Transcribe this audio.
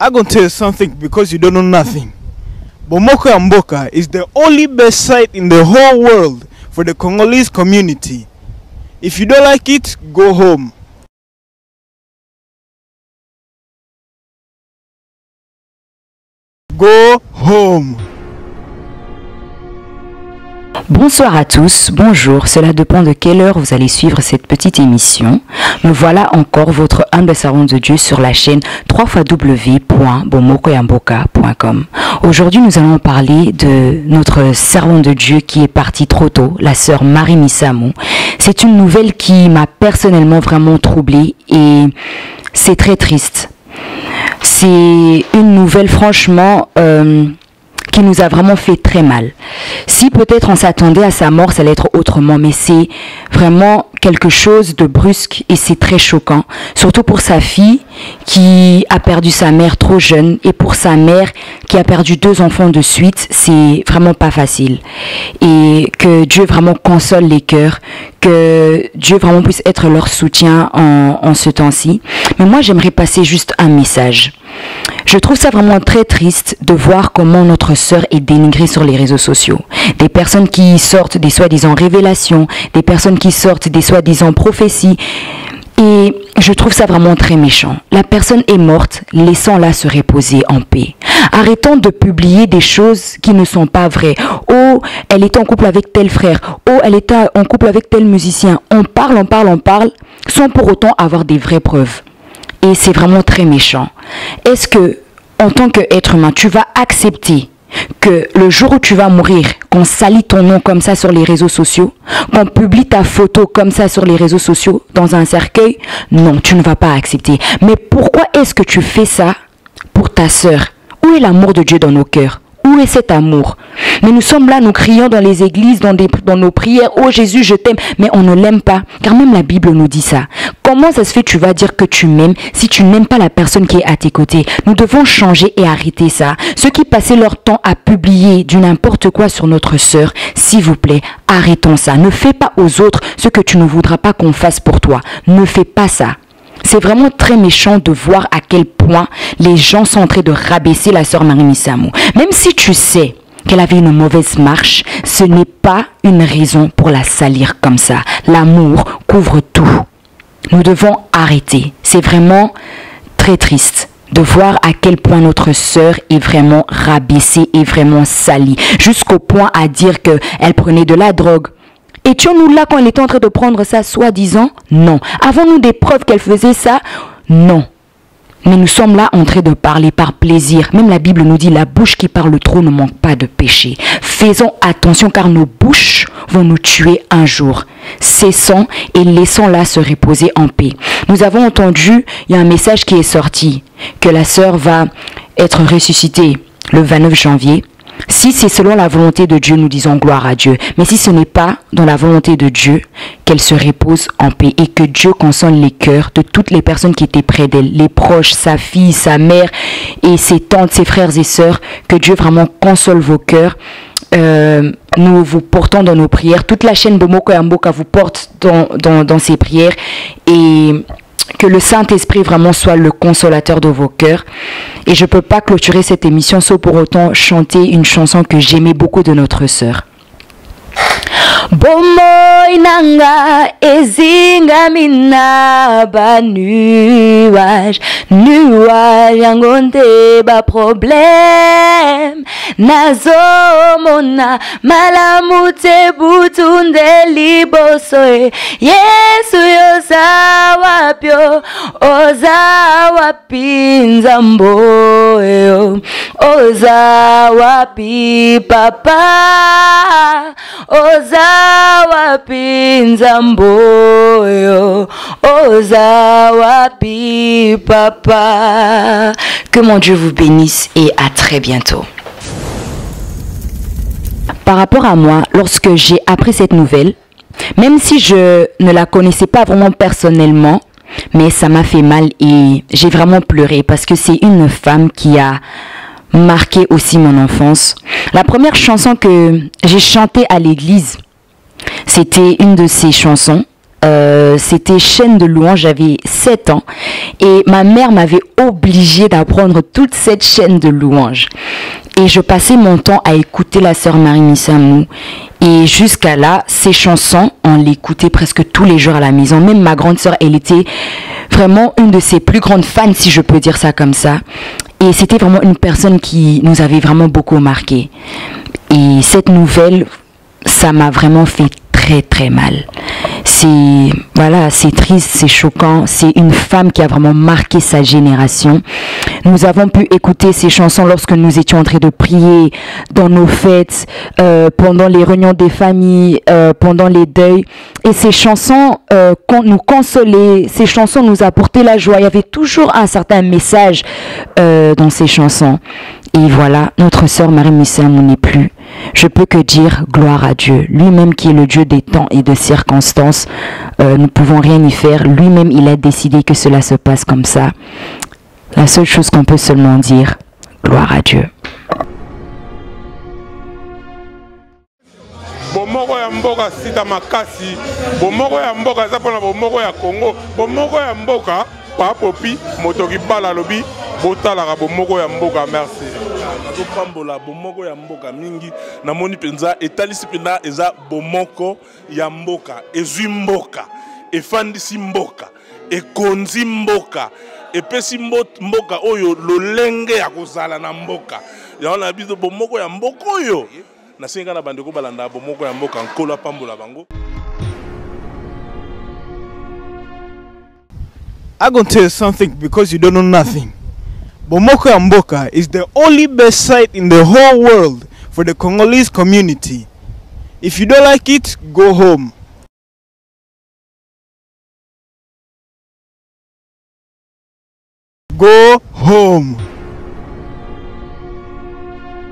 I'm going to tell you something because you don't know nothing. Bomoko ya Mboka is the only best site in the whole world for the Congolese community. If you don't like it, go home. Go home. Bonsoir à tous, bonjour, cela dépend de quelle heure vous allez suivre cette petite émission. Me voilà encore, votre humble servant de Dieu sur la chaîne www.bomokoyamboka.com. Aujourd'hui, nous allons parler de notre servant de Dieu qui est partie trop tôt, la sœur Marie Missamou. C'est une nouvelle qui m'a personnellement vraiment troublée et c'est très triste. C'est une nouvelle franchement qui nous a vraiment fait très mal. Si peut-être on s'attendait à sa mort, ça allait être autrement, mais c'est vraiment quelque chose de brusque et c'est très choquant, surtout pour sa fille qui a perdu sa mère trop jeune et pour sa mère qui a perdu 2 enfants de suite, c'est vraiment pas facile. Et que Dieu vraiment console les cœurs, que Dieu vraiment puisse être leur soutien en ce temps-ci. Mais moi, j'aimerais passer juste un message. Je trouve ça vraiment très triste de voir comment notre sœur est dénigrée sur les réseaux sociaux. Des personnes qui sortent des soi-disant révélations, des personnes qui sortent des soi-disant prophéties. Et je trouve ça vraiment très méchant. La personne est morte, laissons-la se reposer en paix. Arrêtons de publier des choses qui ne sont pas vraies. Oh, elle était en couple avec tel frère. Oh, elle était en couple avec tel musicien. On parle, sans pour autant avoir des vraies preuves. Et c'est vraiment très méchant. Est-ce que, en tant qu'être humain, tu vas accepter que le jour où tu vas mourir, qu'on salit ton nom comme ça sur les réseaux sociaux, qu'on publie ta photo comme ça sur les réseaux sociaux, dans un cercueil? Non, tu ne vas pas accepter. Mais pourquoi est-ce que tu fais ça pour ta sœur? Où est l'amour de Dieu dans nos cœurs? Où est cet amour? Mais nous sommes là, nous crions dans les églises, dans nos prières, oh Jésus, je t'aime, mais on ne l'aime pas, car même la Bible nous dit ça. Comment ça se fait tu vas dire que tu m'aimes si tu n'aimes pas la personne qui est à tes côtés? Nous devons changer et arrêter ça. Ceux qui passaient leur temps à publier du n'importe quoi sur notre sœur, s'il vous plaît, arrêtons ça. Ne fais pas aux autres ce que tu ne voudras pas qu'on fasse pour toi. Ne fais pas ça. C'est vraiment très méchant de voir à quel point les gens sont en train de rabaisser la sœur Marie Missamou. Même si tu sais qu'elle avait une mauvaise marche, ce n'est pas une raison pour la salir comme ça. L'amour couvre tout. Nous devons arrêter. C'est vraiment très triste de voir à quel point notre sœur est vraiment rabaissée et vraiment salie. Jusqu'au point à dire qu'elle prenait de la drogue. Étions-nous là quand elle était en train de prendre ça, soi-disant? Non. Avons-nous des preuves qu'elle faisait ça? Non. Mais nous sommes là en train de parler par plaisir. Même la Bible nous dit, la bouche qui parle trop ne manque pas de péché. Faisons attention car nos bouches vont nous tuer un jour. Cessons et laissons-la se reposer en paix. Nous avons entendu, il y a un message qui est sorti, que la sœur va être ressuscitée le 29 janvier. Si c'est selon la volonté de Dieu, nous disons gloire à Dieu. Mais si ce n'est pas dans la volonté de Dieu, qu'elle se repose en paix et que Dieu console les cœurs de toutes les personnes qui étaient près d'elle, les proches, sa fille, sa mère et ses tantes, ses frères et sœurs, que Dieu vraiment console vos cœurs. Nous vous portons dans nos prières. Toute la chaîne Bomoko Mboka vous porte dans ses prières et que le Saint-Esprit vraiment soit le consolateur de vos cœurs. Et je ne peux pas clôturer cette émission sans pour autant chanter une chanson que j'aimais beaucoup de notre sœur. Bomoy nanga ezinga minaba nuage yangonde ba problème nazomona malamute butunde libosoe Yesu yosawapyo ozawapinza mboyo ozawapi papa ozawapinza mboyo ozawapi papa. Que mon Dieu vous bénisse et à très bientôt. Par rapport à moi, lorsque j'ai appris cette nouvelle, même si je ne la connaissais pas vraiment personnellement, mais ça m'a fait mal et j'ai vraiment pleuré parce que c'est une femme qui a marqué aussi mon enfance. La première chanson que j'ai chantée à l'église, c'était une de ces chansons c'était chaîne de louange, j'avais 7 ans et ma mère m'avait obligée d'apprendre toute cette chaîne de louange. Et je passais mon temps à écouter la sœur Marie Missamou. Et jusqu'à là, ses chansons, on l'écoutait presque tous les jours à la maison. Même ma grande sœur, elle était vraiment une de ses plus grandes fans, si je peux dire ça comme ça. Et c'était vraiment une personne qui nous avait vraiment beaucoup marqué. Et cette nouvelle, ça m'a vraiment fait très très mal. C'est triste, c'est choquant. C'est une femme qui a vraiment marqué sa génération. Nous avons pu écouter ces chansons lorsque nous étions en train de prier dans nos fêtes, pendant les réunions des familles, pendant les deuils. Et ces chansons nous consolaient, ces chansons nous apportaient la joie. Il y avait toujours un certain message dans ces chansons. Et voilà, notre sœur Marie Missamou n'est plus. Je peux que dire gloire à Dieu. Lui-même qui est le Dieu des temps et des circonstances, nous ne pouvons rien y faire. Lui-même, il a décidé que cela se passe comme ça. La seule chose qu'on peut seulement dire, gloire à Dieu. Bomoko ya mboka sita makasi, bomoko ya mboka zapona bomoko ya Congo, bomoko ya mboka pa popi motoki bala lobi botalaka bomoko ya mboka. Merci. Pambola bomoko ya mboka mingi na moni penza etalisi penda eza bomoko ya mboka ezwi mboka efandisi mboka ekonzi mboka epesi mboka oyo lolenge ya kozala na mboka yaona biso bomoko ya mboka oyo na senga na bandeko balanda bomoko ya mboka nkolo pambola bango. I'm going to tell you something because you don't know nothing. Bomoko ya Mboka is the only best site in the whole world for the Congolese community. If you don't like it, go home. Go home.